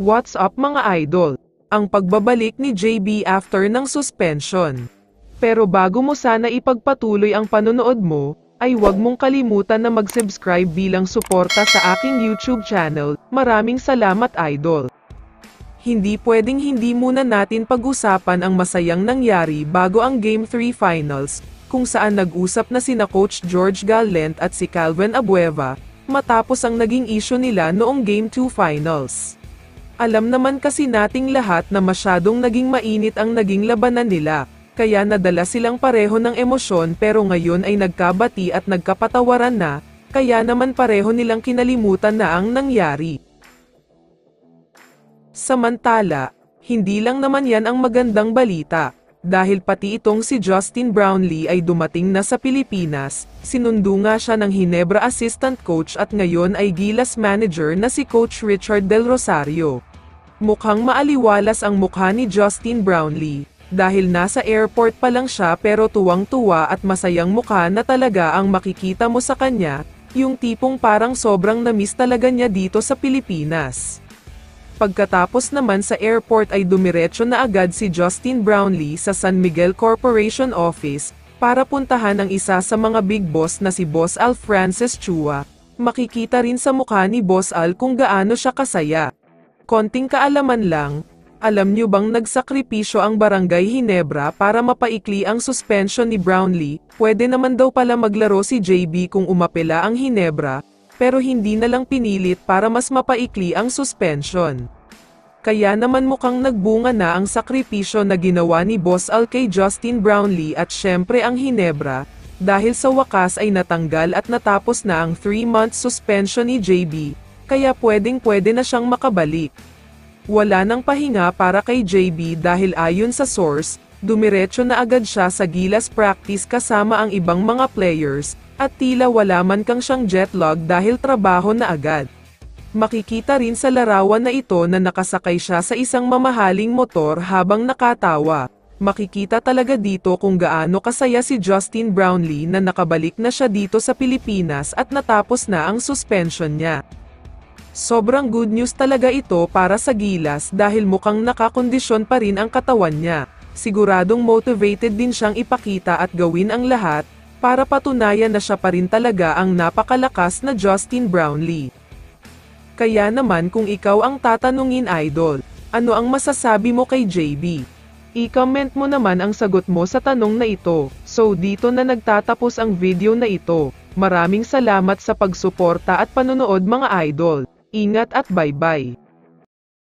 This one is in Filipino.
What's up mga idol? Ang pagbabalik ni JB after ng suspension. Pero bago mo sana ipagpatuloy ang panonood mo, ay huwag mong kalimutan na mag-subscribe bilang suporta sa aking YouTube channel. Maraming salamat idol. Hindi pwedeng hindi muna natin pag-usapan ang masayang nangyari bago ang Game 3 Finals, kung saan nag-usap na sina Coach George Gallant at si Calvin Abueva, matapos ang naging issue nila noong Game 2 Finals. Alam naman kasi nating lahat na masyadong naging mainit ang naging labanan nila, kaya nadala silang pareho ng emosyon pero ngayon ay nagkabati at nagkapatawaran na, kaya naman pareho nilang kinalimutan na ang nangyari. Samantala, hindi lang naman yan ang magandang balita, dahil pati itong si Justin Brownlee ay dumating na sa Pilipinas, sinundo nga siya ng Ginebra assistant coach at ngayon ay Gilas manager na si Coach Richard Del Rosario. Mukhang maaliwalas ang mukha ni Justin Brownlee, dahil nasa airport pa lang siya pero tuwang-tuwa at masayang mukha na talaga ang makikita mo sa kanya, yung tipong parang sobrang na-miss talaga niya dito sa Pilipinas. Pagkatapos naman sa airport ay dumiretso na agad si Justin Brownlee sa San Miguel Corporation Office, para puntahan ang isa sa mga big boss na si Boss Al Francis Chua. Makikita rin sa mukha ni Boss Al kung gaano siya kasaya. Konting kaalaman lang, alam niyo bang nagsakripisyo ang Barangay Ginebra para mapaikli ang suspension ni Brownlee? Pwede naman daw pala maglaro si JB kung umapela ang Ginebra, pero hindi na lang pinilit para mas mapaikli ang suspension. Kaya naman mukhang nagbunga na ang sakripisyo na ginawa ni Boss Al kay Justin Brownlee at syempre ang Ginebra, dahil sa wakas ay natanggal at natapos na ang 3-month suspension ni JB, kaya pwedeng-pwede na siyang makabalik. Wala nang pahinga para kay JB dahil ayon sa source, dumiretso na agad siya sa Gilas practice kasama ang ibang mga players, at tila wala man kang siyang jetlag dahil trabaho na agad. Makikita rin sa larawan na ito na nakasakay siya sa isang mamahaling motor habang nakatawa. Makikita talaga dito kung gaano kasaya si Justin Brownlee na nakabalik na siya dito sa Pilipinas at natapos na ang suspension niya. Sobrang good news talaga ito para sa Gilas dahil mukhang nakakondisyon pa rin ang katawan niya. Siguradong motivated din siyang ipakita at gawin ang lahat, para patunayan na siya pa rin talaga ang napakalakas na Justin Brownlee. Kaya naman kung ikaw ang tatanungin idol, ano ang masasabi mo kay JB? I-comment mo naman ang sagot mo sa tanong na ito. So dito na nagtatapos ang video na ito. Maraming salamat sa pagsuporta at panonood mga idol. Ingat at bye-bye.